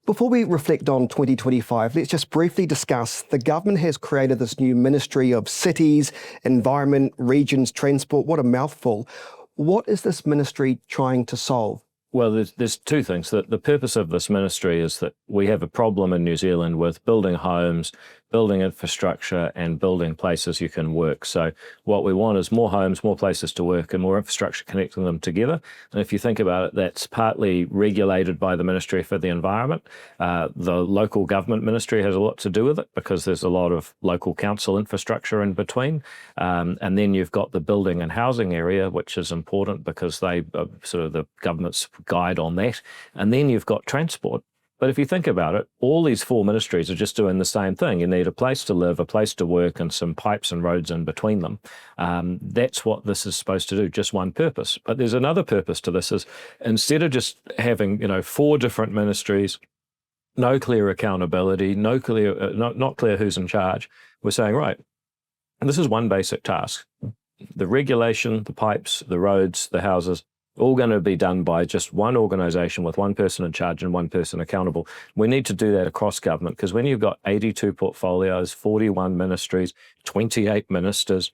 Before we reflect on 2025, let's just briefly discuss the government has created this new Ministry of Cities, Environment, Regions, Transport. What a mouthful. What is this ministry trying to solve? Well, there's two things. The purpose of this ministry is that we have a problem in New Zealand with building homes, building infrastructure, and building places you can work. So what we want is more homes, more places to work, and more infrastructure connecting them together. And if you think about it, that's partly regulated by the Ministry for the Environment. The local government ministry has a lot to do with it because there's a lot of local council infrastructure in between. And then you've got the building and housing area, which is important because they are sort of the government's guide on that. And then you've got transport. But if you think about it, all these four ministries are just doing the same thing. You need a place to live, a place to work, and some pipes and roads in between them. That's what this is supposed to do, just one purpose. But there's another purpose to this is instead of just having, four different ministries, no clear accountability, not clear who's in charge, we're saying, right, this is one basic task. The regulation, the pipes, the roads, the houses, all going to be done by just one organisation with one person in charge and one person accountable. We need to do that across government because when you've got 82 portfolios, 41 ministries, 28 ministers,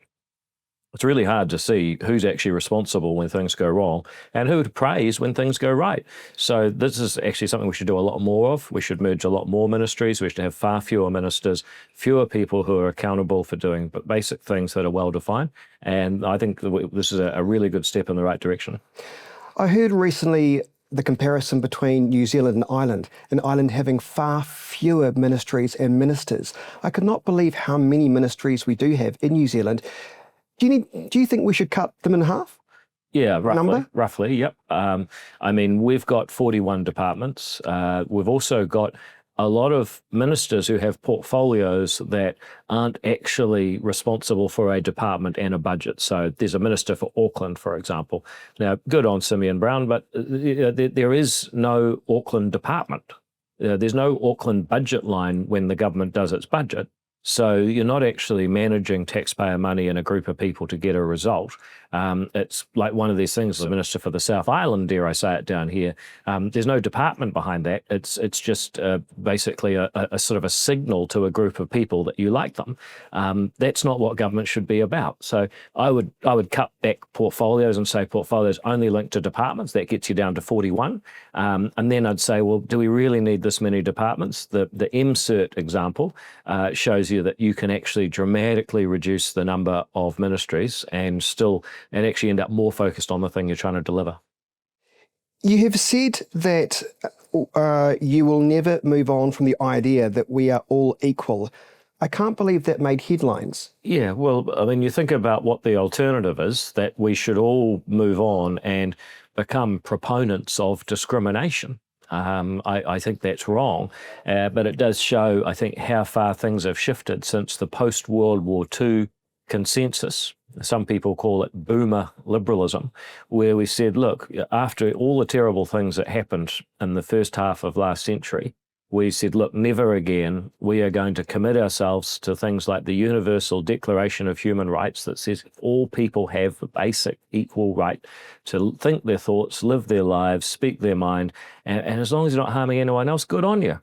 it's really hard to see who's actually responsible when things go wrong and who to praise when things go right. So this is actually something we should do a lot more of. We should merge a lot more ministries. We should have far fewer ministers, fewer people who are accountable for doing basic things that are well defined. And I think this is a really good step in the right direction. I heard recently the comparison between New Zealand and Ireland having far fewer ministries and ministers. I could not believe how many ministries we do have in New Zealand. Do you think we should cut them in half? Yeah, roughly, yep. We've got 41 departments. We've also got a lot of ministers who have portfolios that aren't actually responsible for a department and a budget. So there's a minister for Auckland, for example. Now, good on Simeon Brown, but there is no Auckland department. There's no Auckland budget line when the government does its budget. So you're not actually managing taxpayer money in a group of people to get a result. It's like one of these things, the Minister for the South Island, dare I say it down here, there's no department behind that. It's just basically a sort of a signal to a group of people that you like them. That's not what government should be about. So I would cut back portfolios and say portfolios only linked to departments. That gets you down to 41. And then I'd say, well, do we really need this many departments? The MCERT example shows you that you can actually dramatically reduce the number of ministries and actually end up more focused on the thing you're trying to deliver. You have said that you will never move on from the idea that we are all equal. I can't believe that made headlines. Yeah, well, you think about what the alternative is, that we should all move on and become proponents of discrimination. I think that's wrong, but it does show, I think, how far things have shifted since the post-World War II consensus. Some people call it boomer liberalism, where we said, look, after all the terrible things that happened in the first half of last century, we said, look, never again. We are going to commit ourselves to things like the Universal Declaration of Human Rights that says all people have a basic equal right to think their thoughts, live their lives, speak their mind, and as long as you're not harming anyone else, good on you.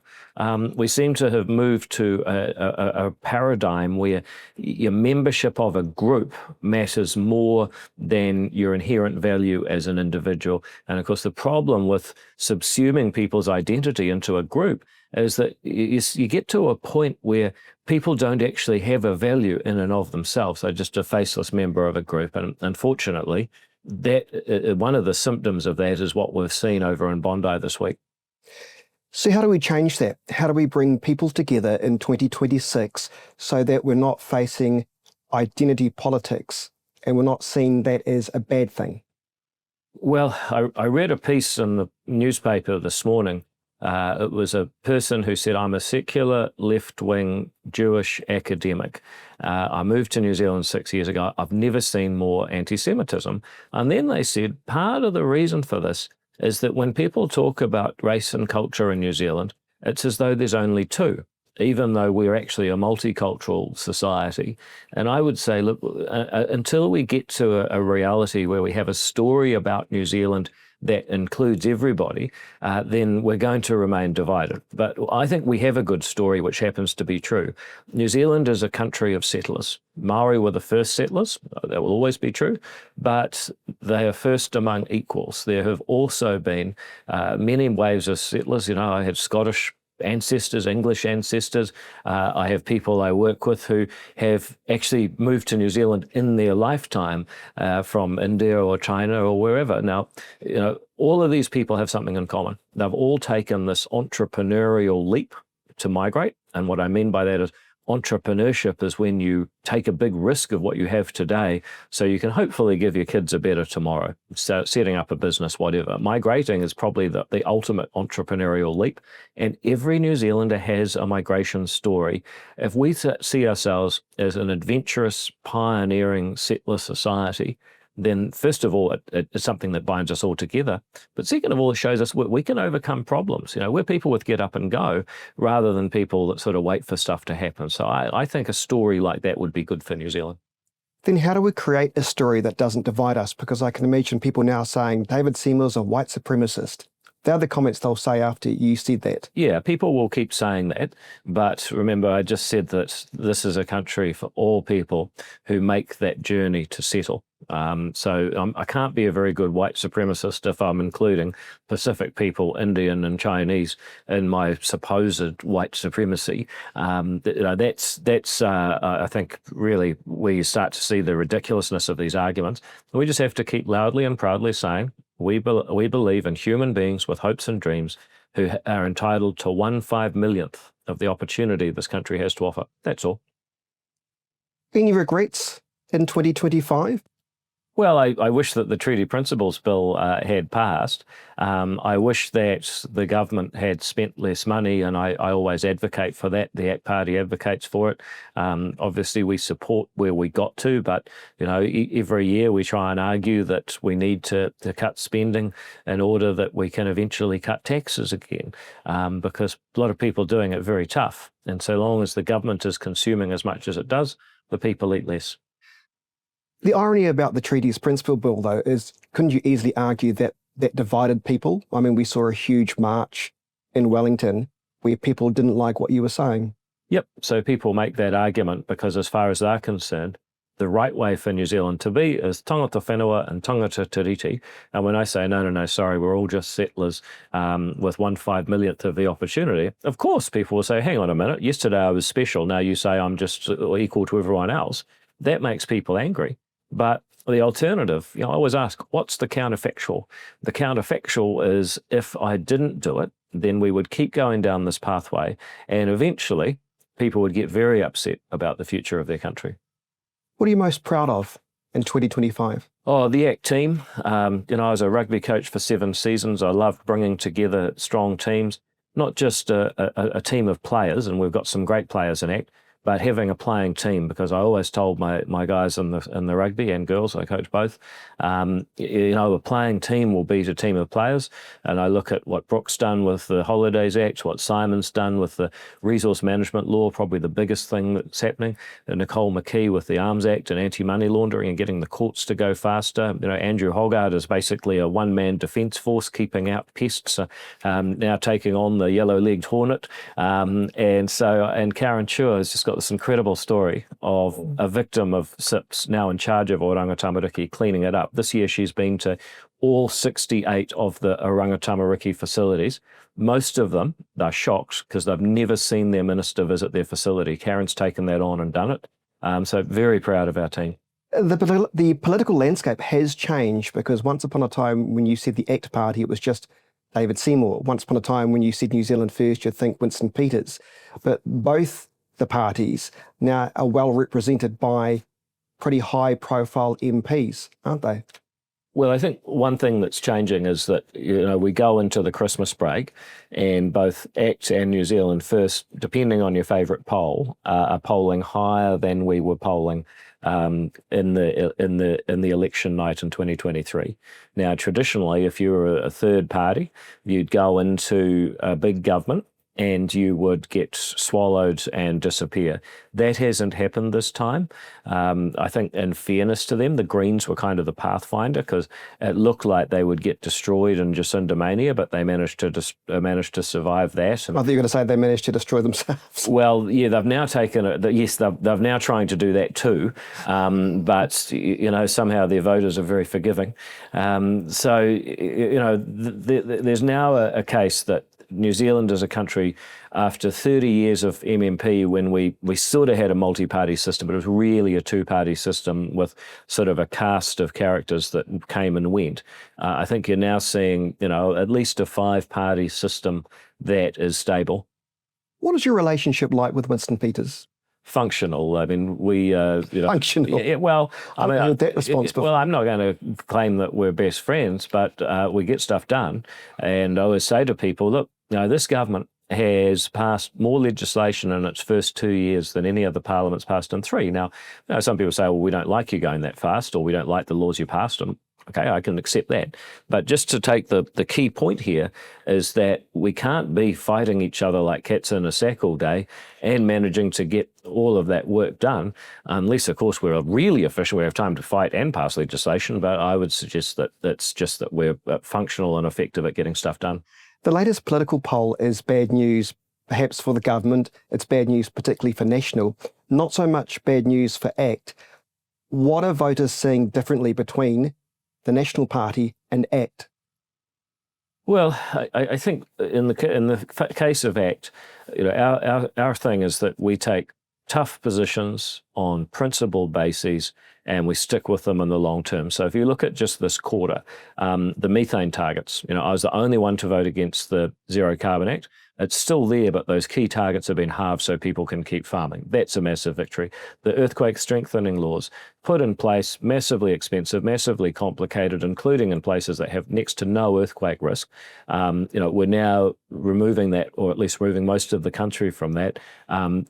We seem to have moved to a paradigm where your membership of a group matters more than your inherent value as an individual. And of course, the problem with subsuming people's identity into a group is that you get to a point where people don't actually have a value in and of themselves. They're just a faceless member of a group. And unfortunately, that one of the symptoms of that is what we've seen over in Bondi this week. So how do we change that? How do we bring people together in 2026 so that we're not facing identity politics and we're not seeing that as a bad thing? Well, I read a piece in the newspaper this morning. It was a person who said, I'm a secular left-wing Jewish academic. I moved to New Zealand 6 years ago. I've never seen more anti-Semitism. And then they said, part of the reason for this is that when people talk about race and culture in New Zealand, it's as though there's only two, even though we're actually a multicultural society. And I would say, look, until we get to a reality where we have a story about New Zealand that includes everybody, then we're going to remain divided. But I think we have a good story which happens to be true. New Zealand is a country of settlers. Maori were the first settlers, that will always be true, but they are first among equals. There have also been many waves of settlers. You know, I have Scottish ancestors, English ancestors. I have people I work with who have actually moved to New Zealand in their lifetime from India or China or wherever. Now, you know, all of these people have something in common. They've all taken this entrepreneurial leap to migrate. And what I mean by that is entrepreneurship is when you take a big risk of what you have today so you can hopefully give your kids a better tomorrow. So setting up a business, whatever. Migrating is probably the ultimate entrepreneurial leap. And every New Zealander has a migration story. If we see ourselves as an adventurous, pioneering settler society, then first of all, it's something that binds us all together. But second of all, it shows us we can overcome problems. You know, we're people with get up and go rather than people that sort of wait for stuff to happen. So I think a story like that would be good for New Zealand. Then how do we create a story that doesn't divide us? Because I can imagine people now saying David Seymour's a white supremacist. They're the comments they'll say after you said that. Yeah, people will keep saying that. But remember, I just said that this is a country for all people who make that journey to settle. So I can't be a very good white supremacist if I'm including Pacific people, Indian and Chinese, in my supposed white supremacy. That's I think really where you start to see the ridiculousness of these arguments. We just have to keep loudly and proudly saying we believe in human beings with hopes and dreams who are entitled to 1/5 millionth of the opportunity this country has to offer. That's all. Any regrets in 2025? Well, I wish that the Treaty Principles Bill had passed. I wish that the government had spent less money, and I always advocate for that. The ACT Party advocates for it. Obviously, we support where we got to, but you know, every year we try and argue that we need to cut spending in order that we can eventually cut taxes again, because a lot of people are doing it very tough. And so long as the government is consuming as much as it does, the people eat less. The irony about the Treaties Principle Bill, though, is couldn't you easily argue that that divided people? I mean, we saw a huge march in Wellington where people didn't like what you were saying. Yep. So people make that argument because as far as they're concerned, the right way for New Zealand to be is tangata whenua and tangata tiriti. And when I say, no, sorry, we're all just settlers with 1/5 millionth of the opportunity, of course people will say, hang on a minute, yesterday I was special, now you say I'm just equal to everyone else. That makes people angry. But the alternative, you know, I always ask, what's the counterfactual? The counterfactual is if I didn't do it, then we would keep going down this pathway and eventually people would get very upset about the future of their country. What are you most proud of in 2025? Oh, the ACT team. You know, I was a rugby coach for 7 seasons. I loved bringing together strong teams, not just a team of players, and we've got some great players in ACT, but having a playing team, because I always told my guys in the rugby and girls, I coach both, you know, a playing team will beat a team of players. And I look at what Brooke's done with the Holidays Act, what Simon's done with the Resource Management Law, probably the biggest thing that's happening, and Nicole McKee with the Arms Act and anti-money laundering and getting the courts to go faster. You know, Andrew Hoggard is basically a one-man defence force keeping out pests, now taking on the yellow-legged hornet. And Karen Chua has just got this incredible story of a victim of SIPs now in charge of Oranga Tamariki cleaning it up. This year she's been to all 68 of the Oranga Tamariki facilities. Most of them, they're shocked because they've never seen their minister visit their facility. Karen's taken that on and done it. So very proud of our team. The political landscape has changed because once upon a time when you said the ACT Party, it was just David Seymour. Once upon a time when you said New Zealand First, you'd think Winston Peters. But both the parties now are well represented by pretty high profile MPs, aren't they? Well, I think one thing that's changing is that, you know, we go into the Christmas break and both ACT and New Zealand First, depending on your favourite poll, are polling higher than we were polling in the election night in 2023. Now, traditionally, if you were a third party, you'd go into a big government and you would get swallowed and disappear. That hasn't happened this time. I think in fairness to them, the Greens were kind of the pathfinder because it looked like they would get destroyed in Jacindomania, but they managed to survive that. I thought you were going to say they managed to destroy themselves. Well, yeah, they've now taken it. Yes, they've now trying to do that too, but somehow their voters are very forgiving. There's now a case that New Zealand as a country, after 30 years of MMP, when we sort of had a multi-party system, but it was really a two-party system with sort of a cast of characters that came and went. I think you're now seeing, at least a five-party system that is stable. What is your relationship like with Winston Peters? Functional. I mean, we functional. Yeah, well, I've heard that response before. Well, I'm not going to claim that we're best friends, but we get stuff done. And I always say to people, look, this government has passed more legislation in its first 2 years than any other parliament's passed in 3. Now, some people say, well, we don't like you going that fast, or we don't like the laws you passed. And okay, I can accept that. But just to take the key point here is that we can't be fighting each other like cats in a sack all day and managing to get all of that work done, unless, of course, we're really efficient, we have time to fight and pass legislation. But I would suggest that it's just that we're functional and effective at getting stuff done. The latest political poll is bad news, perhaps for the government. It's bad news particularly for National, not so much bad news for ACT. What are voters seeing differently between the National Party and ACT? Well, I think in the case of ACT, our thing is that we take tough positions on principled bases and we stick with them in the long term. So if you look at just this quarter, the methane targets, I was the only one to vote against the Zero Carbon Act. It's still there, but those key targets have been halved so people can keep farming. That's a massive victory. The earthquake strengthening laws put in place, massively expensive, massively complicated, including in places that have next to no earthquake risk. We're now removing that, or at least removing most of the country from that.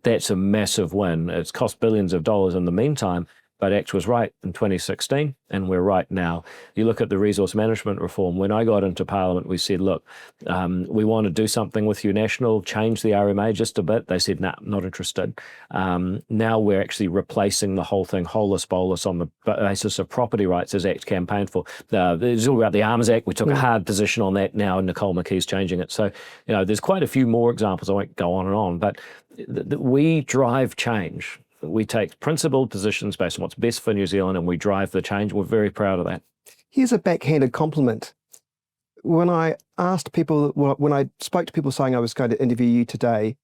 That's a massive win. It's cost billions of dollars in the meantime, but ACT was right in 2016, and we're right now. You look at the resource management reform. When I got into Parliament, we said, look, we want to do something with you, National, change the RMA just a bit. They said, nah, not interested. Now we're actually replacing the whole thing, holus bolus, on the basis of property rights, as ACT campaigned for. It's all about the Arms Act. We took a hard position on that. Now Nicole McKee's changing it. So, there's quite a few more examples. I won't go on and on, but we drive change. We take principled positions based on what's best for New Zealand, and we drive the change. We're very proud of that. Here's a backhanded compliment. When I spoke to people saying I was going to interview you today,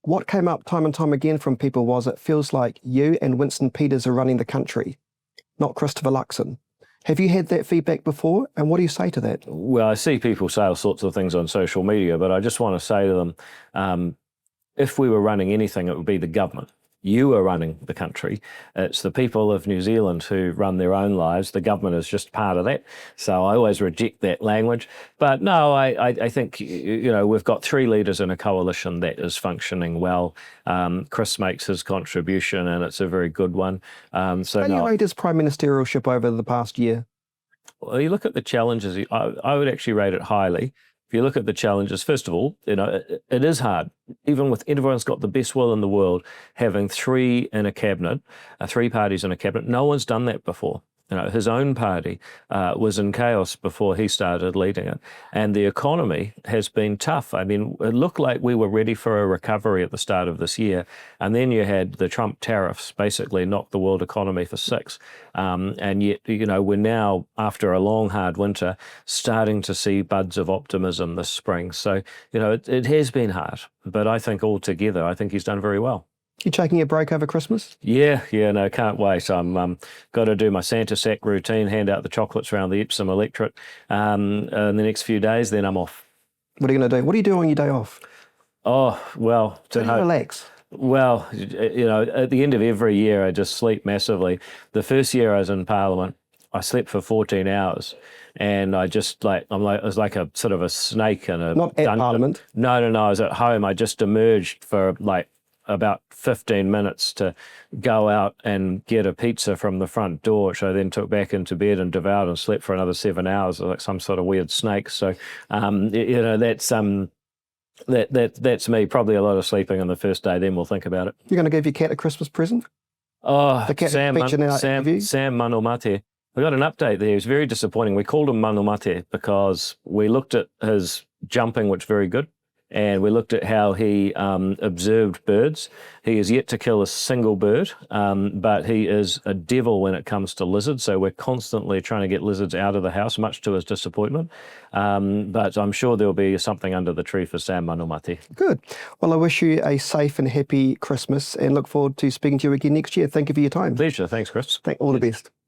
what came up time and time again from people was it feels like you and Winston Peters are running the country, not Christopher Luxon. Have you had that feedback before? And what do you say to that? Well, I see people say all sorts of things on social media, but I just want to say to them, if we were running anything, it would be the government. You are running the country. It's the people of New Zealand who run their own lives. The government is just part of that. So I always reject that language. But no, I think, we've got 3 leaders in a coalition that is functioning well. Chris makes his contribution and it's a very good one. How do you rate his prime ministerialship over the past year? Well, you look at the challenges, I would actually rate it highly. If you look at the challenges, first of all, it is hard. Even with everyone's got the best will in the world, having 3 in a cabinet, 3 parties in a cabinet, no one's done that before. His own party was in chaos before he started leading it. And the economy has been tough. I mean, it looked like we were ready for a recovery at the start of this year. And then you had the Trump tariffs basically knock the world economy for 6. And yet, we're now, after a long, hard winter, starting to see buds of optimism this spring. So, it has been hard. But I think altogether, I think he's done very well. You taking a break over Christmas? Yeah, no, can't wait. I'm got to do my Santa sack routine, hand out the chocolates around the Epsom electorate in the next few days, then I'm off. What are you going to do? What do you do on your day off? Oh, well... How do you relax? Well, at the end of every year, I just sleep massively. The first year I was in Parliament, I slept for 14 hours. And I just I was like a sort of a snake in a... Not at Parliament? No, I was at home. I just emerged for about 15 minutes to go out and get a pizza from the front door, which I then took back into bed and devoured and slept for another 7 hours, like some sort of weird snake. So, that's That's me. Probably a lot of sleeping on the first day. Then we'll think about it. You're going to give your cat a Christmas present? Oh, The cat featured in our interview? Sam Manumate. We got an update there. He was very disappointing. We called him Manumate because we looked at his jumping, which was very good, and we looked at how he observed birds. He is yet to kill a single bird, but he is a devil when it comes to lizards. So we're constantly trying to get lizards out of the house, much to his disappointment. But I'm sure there'll be something under the tree for Sam Manumate. Good. Well, I wish you a safe and happy Christmas and look forward to speaking to you again next year. Thank you for your time. Pleasure. Thanks, Chris. All the best.